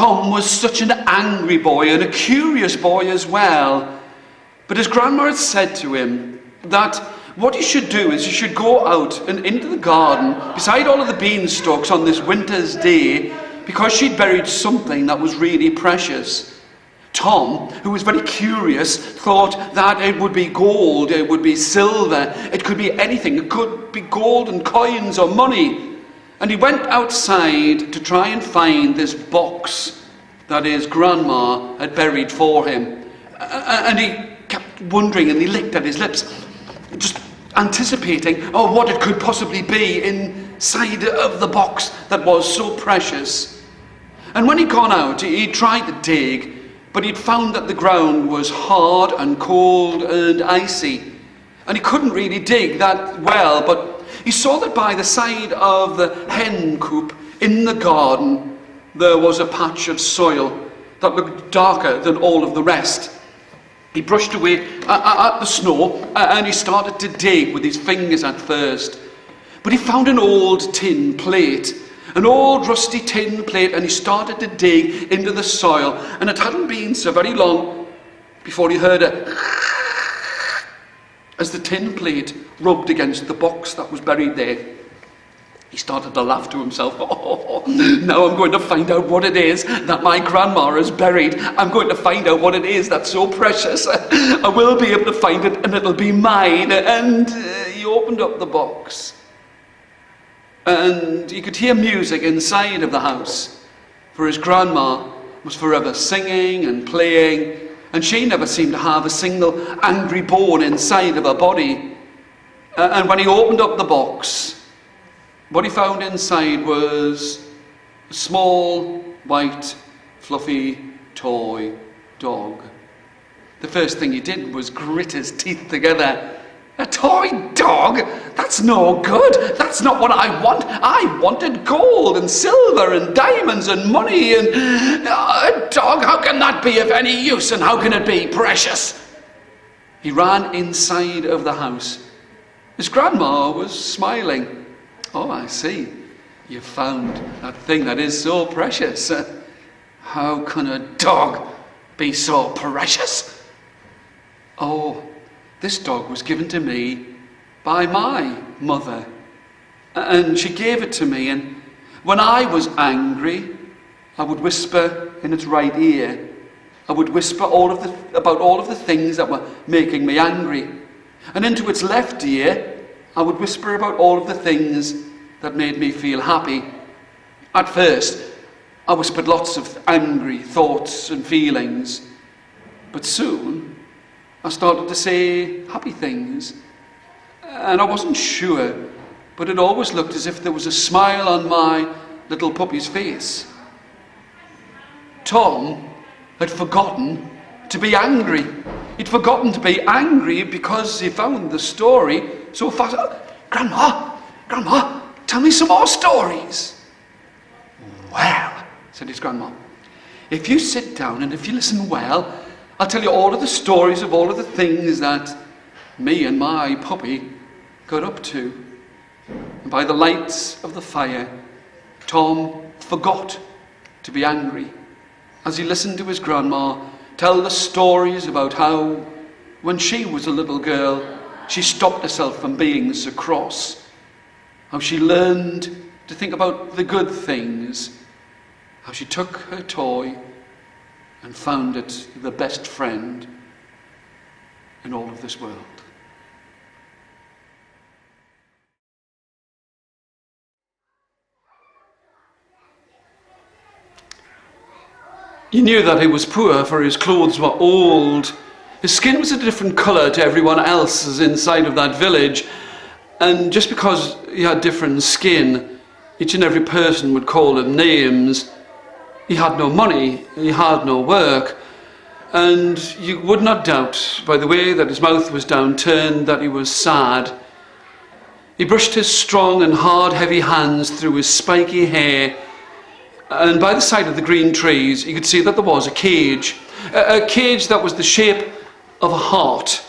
Tom was such an angry boy and a curious boy as well. But his grandma had said to him that what he should do is he should go out and into the garden beside all of the beanstalks on this winter's day, because she'd buried something that was really precious. Tom, who was very curious, thought that it would be gold, it would be silver, it could be anything. It could be gold and coins or money. And he went outside to try and find this box that his grandma had buried for him. And he kept wondering, and he licked at his lips, just anticipating what it could possibly be inside of the box that was so precious. And when he'd gone out, he tried to dig, but he'd found that the ground was hard and cold and icy. And he couldn't really dig that well, but he saw that by the side of the hen coop in the garden, there was a patch of soil that looked darker than all of the rest. He brushed away at the snow and he started to dig with his fingers at first. But he found an old tin plate, an old rusty tin plate, and he started to dig into the soil. And it hadn't been so very long before he heard as the tin plate rubbed against the box that was buried there. He started to laugh to himself. Now I'm going to find out what it is that my grandma has buried. I'm going to find out what it is that's so precious. I will be able to find it and it'll be mine. And he opened up the box. And he could hear music inside of the house, for his grandma was forever singing and playing, and she never seemed to have a single angry bone inside of her body. And when he opened up the box, what he found inside was a small, white, fluffy, toy dog. The first thing he did was grit his teeth together. A toy dog? That's no good. That's not what I want. I wanted gold and silver and diamonds and money and a dog. How can that be of any use, and how can it be precious? He ran inside of the house. His grandma was smiling. Oh, I see. You found that thing that is so precious. How can a dog be so precious? Oh, this dog was given to me by my mother, and she gave it to me, and when I was angry, I would whisper in its right ear. I would whisper about all of the things that were making me angry, and into its left ear, I would whisper about all of the things that made me feel happy. At first, I whispered lots of angry thoughts and feelings, but soon I started to say happy things, and I wasn't sure, but it always looked as if there was a smile on my little puppy's face. Tom had forgotten to be angry. He'd forgotten to be angry because he found the story so fast. Grandma, tell me some more stories. Well, said his grandma, if you sit down and if you listen well, I'll tell you all of the stories of all of the things that me and my puppy got up to. And by the lights of the fire, Tom forgot to be angry as he listened to his grandma tell the stories about how, when she was a little girl, she stopped herself from being so cross. How she learned to think about the good things. How she took her toy and found it the best friend in all of this world. He knew that he was poor, for his clothes were old. His skin was a different colour to everyone else's inside of that village, and just because he had different skin, each and every person would call him names. He had no money, he had no work, and you would not doubt by the way that his mouth was downturned that he was sad. He brushed his strong and hard, heavy hands through his spiky hair, and by the side of the green trees you could see that there was a cage that was the shape of a heart,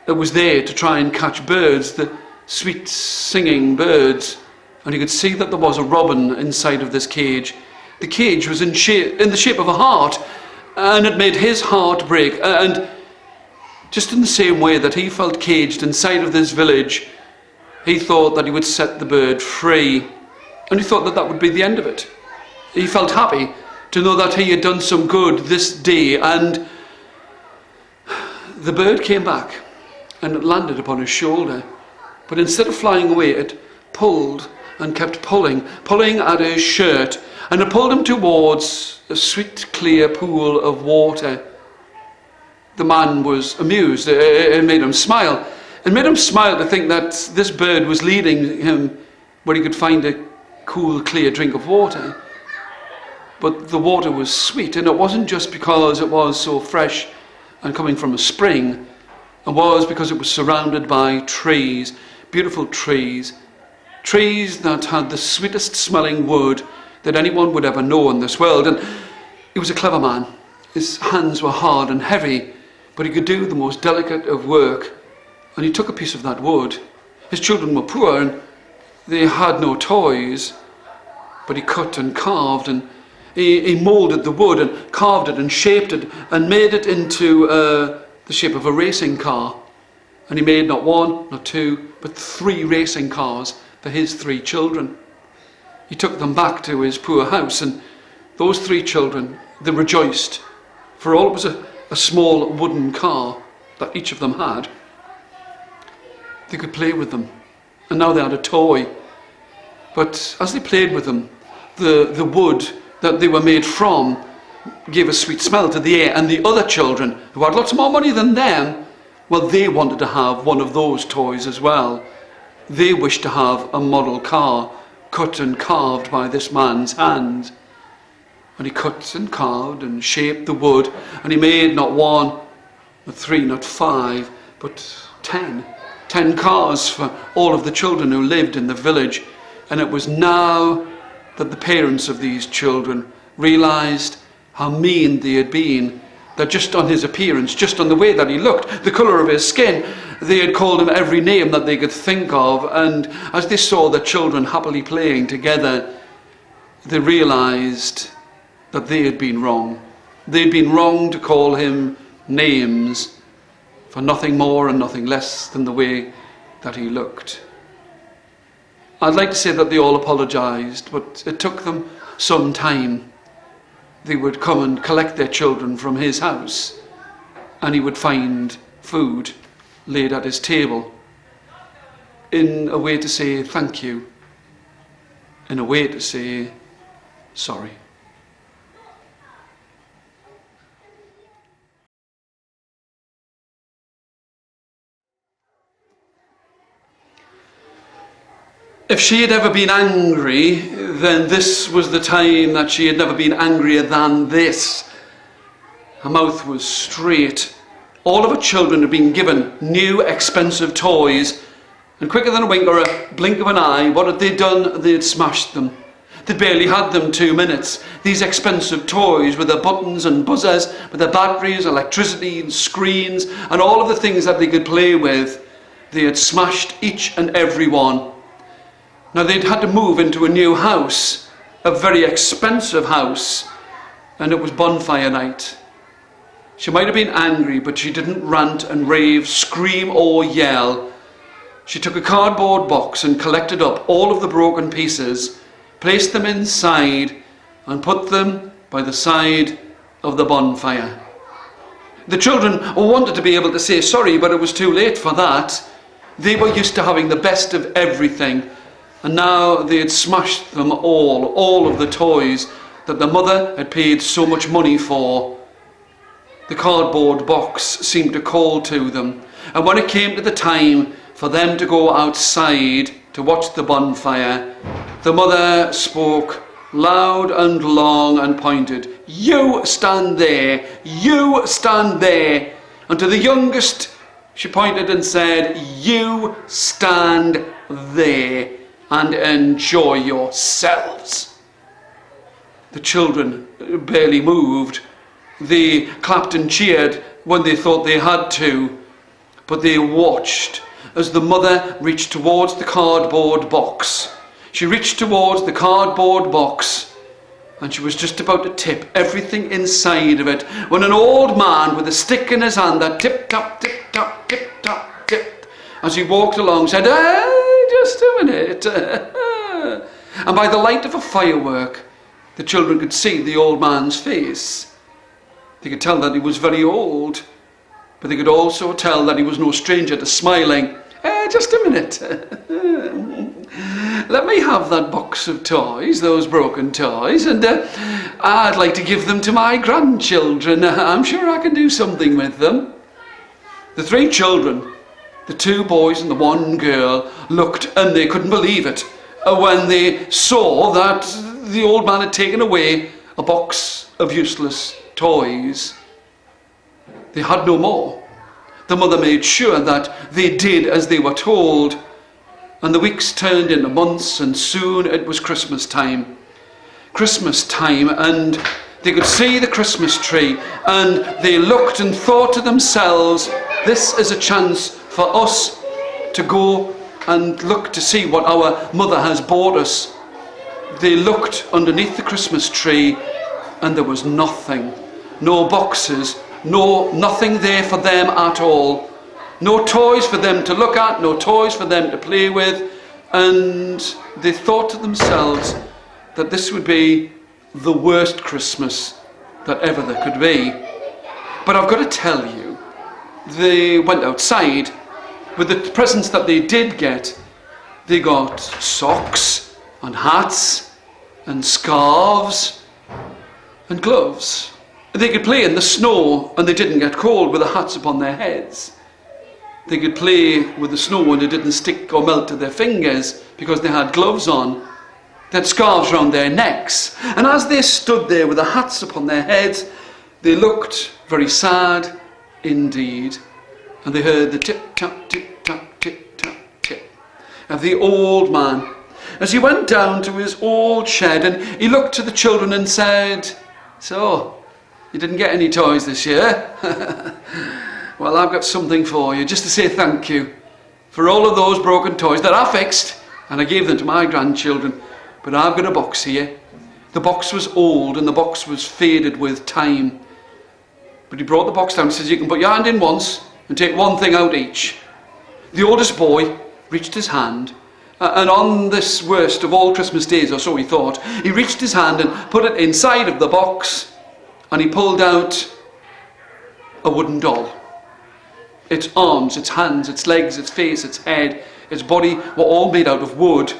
that was there to try and catch birds, the sweet singing birds. And you could see that there was a robin inside of this cage. the cage was in the shape of a heart, and it made his heart break. And just in the same way that he felt caged inside of this village, he thought that he would set the bird free, and he thought that that would be the end of it. He felt happy to know that he had done some good this day, and the bird came back and it landed upon his shoulder. But instead of flying away, it pulled and kept pulling at his shirt, and it pulled him towards a sweet, clear pool of water. The man was amused. It made him smile. It made him smile to think that this bird was leading him where he could find a cool, clear drink of water. But the water was sweet, and it wasn't just because it was so fresh and coming from a spring. It was because it was surrounded by trees, beautiful trees that had the sweetest smelling wood that anyone would ever know in this world. And he was a clever man. His hands were hard and heavy, but he could do the most delicate of work. And he took a piece of that wood. His children were poor and they had no toys, but he cut and carved, and he molded the wood and carved it and shaped it and made it into the shape of a racing car. And he made not one, not two, but 3 racing cars for his 3 children. He took them back to his poor house, and those 3 children, they rejoiced, for all it was a small wooden car that each of them had. They could play with them, and now they had a toy. But as they played with them, the wood that they were made from gave a sweet smell to the air, and the other children, who had lots more money than them, well, they wanted to have one of those toys as well. They wished to have a model car cut and carved by this man's hands. And he cut and carved and shaped the wood, and he made not 1, not 3, not 5, but 10 cars for all of the children who lived in the village. And it was now that the parents of these children realized how mean they had been, that just on his appearance, just on the way that he looked, the colour of his skin, they had called him every name that they could think of. And as they saw the children happily playing together, they realized that they had been wrong. They'd been wrong to call him names for nothing more and nothing less than the way that he looked. I'd like to say that they all apologized, but it took them some time. They would come and collect their children from his house, and he would find food laid at his table, in a way to say thank you, in a way to say sorry. If she had ever been angry, then this was the time that she had never been angrier than this. Her mouth was straight. All of her children had been given new expensive toys, and quicker than a wink or a blink of an eye, what had they done? They had smashed them. They barely had them 2 minutes. These expensive toys with their buttons and buzzers, with their batteries, electricity and screens, and all of the things that they could play with, they had smashed each and every one. Now they'd had to move into a new house, a very expensive house, and it was bonfire night. She might have been angry, but she didn't rant and rave, scream or yell. She took a cardboard box and collected up all of the broken pieces, placed them inside, and put them by the side of the bonfire. The children wanted to be able to say sorry, but it was too late for that. They were used to having the best of everything, and now they had smashed them all of the toys that the mother had paid so much money for. The cardboard box seemed to call to them, and when it came to the time for them to go outside to watch the bonfire, the mother spoke loud and long and pointed, "You stand there, you stand there." And to the youngest she pointed and said, "You stand there and enjoy yourselves." The children barely moved. They clapped and cheered when they thought they had to, but they watched as the mother reached towards the cardboard box. She reached towards the cardboard box, and she was just about to tip everything inside of it when an old man with a stick in his hand that tip-tap, tip-tap, tip-tap, tip, as he walked along said, "Hey, just a minute." And by the light of a firework, the children could see the old man's face. They could tell that he was very old, but they could also tell that he was no stranger to smiling. "Just a minute. Let me have that box of toys, those broken toys, and I'd like to give them to my grandchildren. I'm sure I can do something with them." The three children, the two boys and the one girl, looked and they couldn't believe it when they saw that the old man had taken away a box of useless toys. They had no more. The mother made sure that they did as they were told, and the weeks turned into months, and soon it was Christmas time. Christmas time, and they could see the Christmas tree, and they looked and thought to themselves, this is a chance for us to go and look to see what our mother has bought us. They looked underneath the Christmas tree, and there was nothing. No boxes, nothing there for them at all. No toys for them to look at, no toys for them to play with. And they thought to themselves that this would be the worst Christmas that ever there could be. But I've got to tell you, they went outside with the presents that they did get. They got socks and hats and scarves and gloves. They could play in the snow and they didn't get cold with the hats upon their heads. They could play with the snow and it didn't stick or melt to their fingers because they had gloves on. They had scarves around their necks. And as they stood there with the hats upon their heads, they looked very sad indeed. And they heard the tip-tap, tip-tap, tip-tap, tip of the old man as he went down to his old shed, and he looked to the children and said, "So, you didn't get any toys this year? Well, I've got something for you, just to say thank you for all of those broken toys that I fixed, and I gave them to my grandchildren. But I've got a box here. The box was old and the box was faded with time." But he brought the box down and says, "You can put your hand in once and take one thing out each." The oldest boy reached his hand, and on this worst of all Christmas days, or so he thought, he reached his hand and put it inside of the box, and he pulled out a wooden doll. Its arms, its hands, its legs, its face, its head, its body were all made out of wood,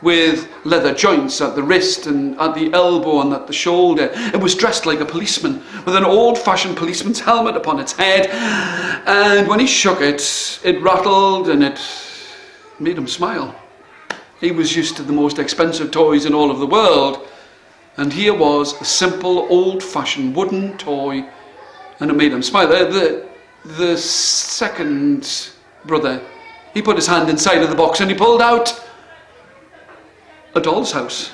with leather joints at the wrist and at the elbow and at the shoulder. It was dressed like a policeman, with an old-fashioned policeman's helmet upon its head, and when he shook it, it rattled and it made him smile. He was used to the most expensive toys in all of the world, and here was a simple old-fashioned wooden toy, and it made him smile. The second brother, he put his hand inside of the box and he pulled out a doll's house.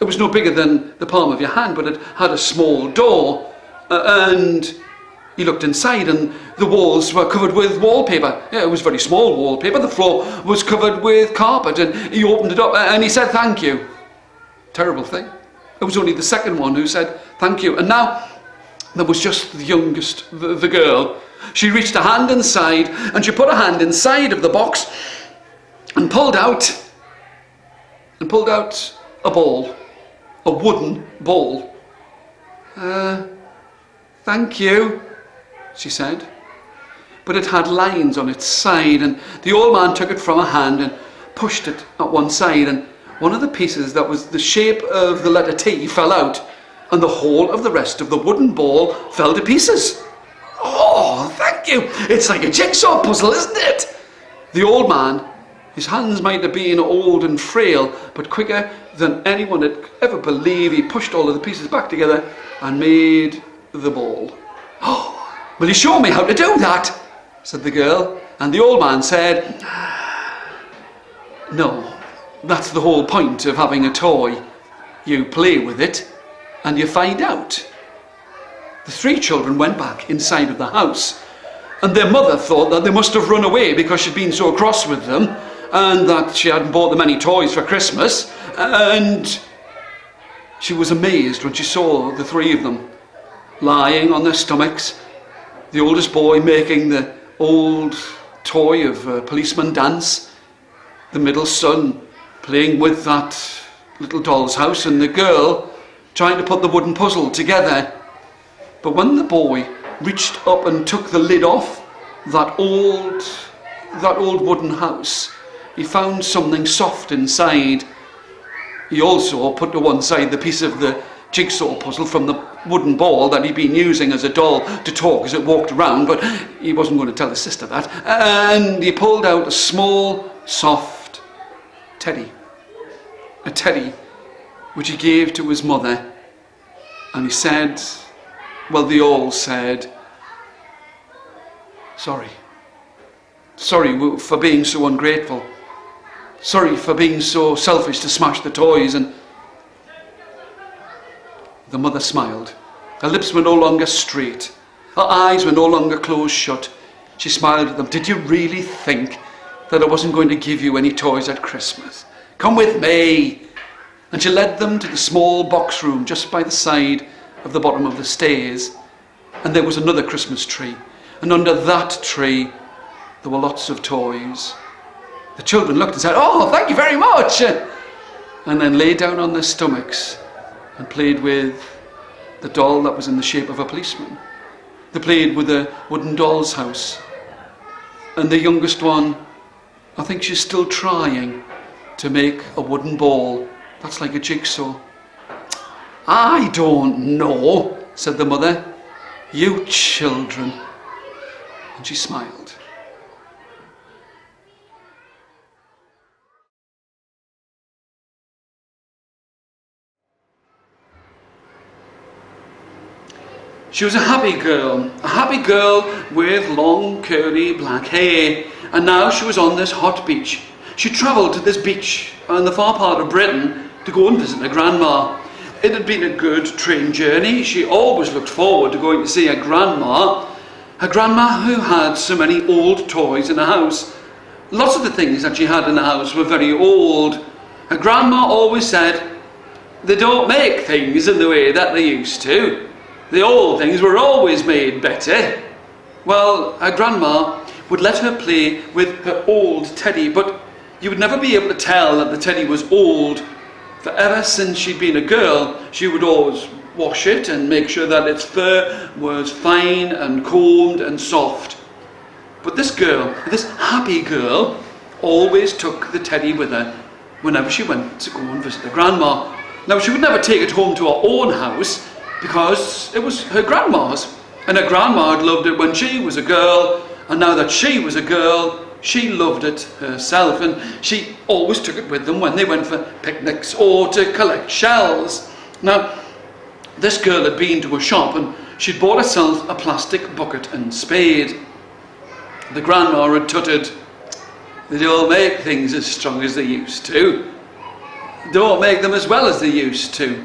It was no bigger than the palm of your hand, but it had a small door, and he looked inside and the walls were covered with wallpaper. Yeah, it was very small wallpaper. The floor was covered with carpet, and he opened it up and he said thank you. Terrible thing. It was only the second one who said thank you, and now there was just the youngest, the girl. She reached a hand inside and she put a hand inside of the box and pulled out a ball, a wooden ball. Thank you, she said. But it had lines on its side, and the old man took it from her hand and pushed it at one side, and one of the pieces that was the shape of the letter T fell out, and the whole of the rest of the wooden ball fell to pieces. Oh, thank you. It's like a jigsaw puzzle, isn't it? The old man, his hands might have been old and frail, but quicker than anyone had ever believed, he pushed all of the pieces back together and made the ball. "Oh, will you show me how to do that?" said the girl. And the old man said, "No, that's the whole point of having a toy. You play with it and you find out." The three children went back inside of the house, and their mother thought that they must have run away because she'd been so cross with them, and that she hadn't bought them any toys for Christmas, and She was amazed when she saw the three of them lying on their stomachs, the oldest boy making the old toy of a policeman dance, the middle son playing with that little doll's house, and the girl trying to put the wooden puzzle together. But when the boy reached up and took the lid off that old wooden house, he found something soft inside. He also put to one side the piece of the jigsaw puzzle from the wooden ball that he'd been using as a doll to talk as it walked around, but he wasn't going to tell his sister that. And he pulled out a small, soft teddy. A teddy which he gave to his mother. And he said, well, they all said, sorry. Sorry for being so ungrateful. Sorry for being so selfish to smash the toys. And the mother smiled. Her lips were no longer straight. Her eyes were no longer closed shut. She smiled at them. Did you really think that I wasn't going to give you any toys at Christmas? Come with me. And she led them to the small box room just by the side of the bottom of the stairs. And there was another Christmas tree. And under that tree, there were lots of toys. The children looked and said, oh, thank you very much. And then lay down on their stomachs and played with the doll that was in the shape of a policeman. They played with a wooden doll's house. And the youngest one, I think she's still trying to make a wooden ball that's like a jigsaw. I don't know, said the mother. You children. And she smiled. She was a happy girl with long curly black hair, and now she was on this hot beach. She travelled to this beach in the far part of Britain to go and visit her grandma. It had been a good train journey. She always looked forward to going to see her grandma who had so many old toys in the house. Lots of the things that she had in the house were very old. Her grandma always said, they don't make things in the way that they used to. The old things were always made better. Well, her grandma would let her play with her old teddy, but you would never be able to tell that the teddy was old. For ever since she'd been a girl, she would always wash it and make sure that its fur was fine and combed and soft. But this girl, this happy girl, always took the teddy with her whenever she went to go and visit her grandma. Now, she would never take it home to her own house, because it was her grandma's, and her grandma had loved it when she was a girl, and now that she was a girl, she loved it herself, and she always took it with them when they went for picnics or to collect shells. Now, this girl had been to a shop and she'd bought herself a plastic bucket and spade. The grandma had tutted, they don't make things as strong as they used to. They don't make them as well as they used to.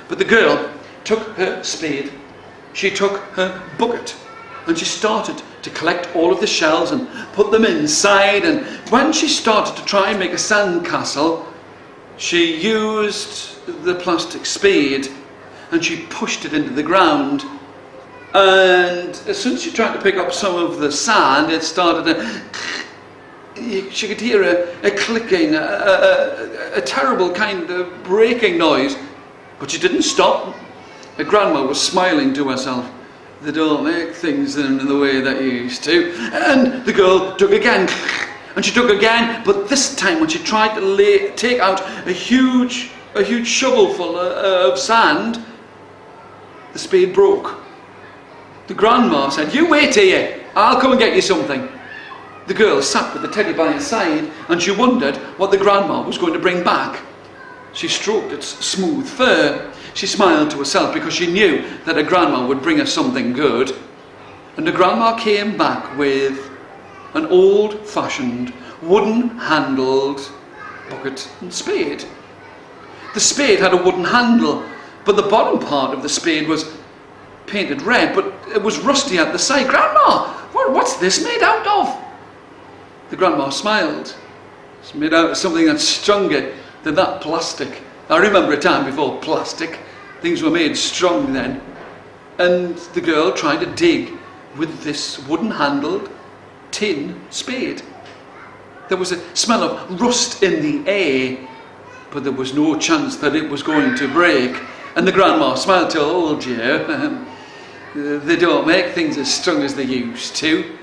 But the girl took her spade, she took her bucket, and she started to collect all of the shells and put them inside. And when she started to try and make a sandcastle, she used the plastic spade and she pushed it into the ground. And as soon as she tried to pick up some of the sand, it started to... She could hear a clicking, a terrible kind of breaking noise. But she didn't stop. Her grandma was smiling to herself. They don't make things in the way that you used to. And the girl dug again. And she dug again. But this time when she tried to take out a huge shovelful of sand, the spade broke. The grandma said, you wait here. I'll come and get you something. The girl sat with the teddy by her side and she wondered what the grandma was going to bring back. She stroked its smooth fur. She smiled to herself because she knew that her grandma would bring her something good. And the grandma came back with an old-fashioned, wooden-handled bucket and spade. The spade had a wooden handle, but the bottom part of the spade was painted red, but it was rusty at the side. Grandma, what's this made out of? The grandma smiled. It's made out of something that's stronger than that plastic. I remember a time before plastic. Things were made strong then. And the girl tried to dig with this wooden-handled tin spade. There was a smell of rust in the air, but there was no chance that it was going to break. And the grandma smiled, told you, they don't make things as strong as they used to.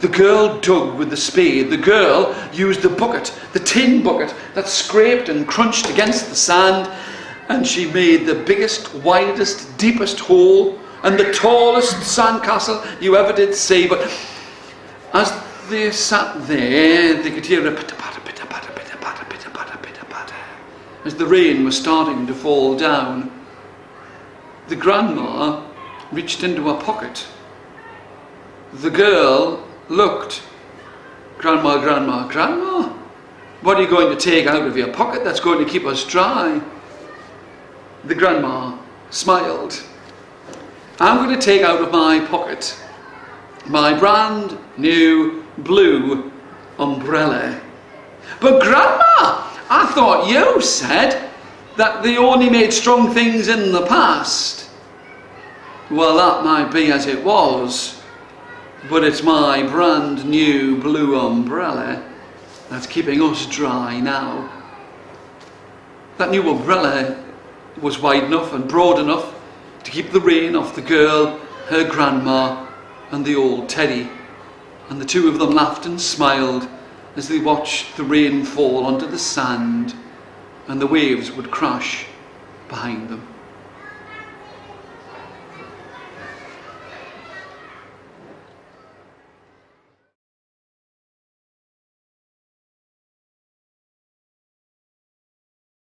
The girl dug with the spade. The girl used the bucket, the tin bucket that scraped and crunched against the sand, and she made the biggest, widest, deepest hole and the tallest sandcastle you ever did see. But as they sat there, they could hear a pitter-patter, pitter-patter, pitter-patter, pitter-patter, pitter-patter, as the rain was starting to fall down. The grandma reached into her pocket. The girl looked. Grandma, grandma, grandma, what are you going to take out of your pocket that's going to keep us dry? The grandma smiled. I'm going to take out of my pocket my brand new blue umbrella. But grandma, I thought you said that they only made strong things in the past. Well, that might be as it was, but it's my brand new blue umbrella that's keeping us dry now. That new umbrella was wide enough and broad enough to keep the rain off the girl, her grandma, and the old Teddy. And the two of them laughed and smiled as they watched the rain fall onto the sand, and the waves would crash behind them.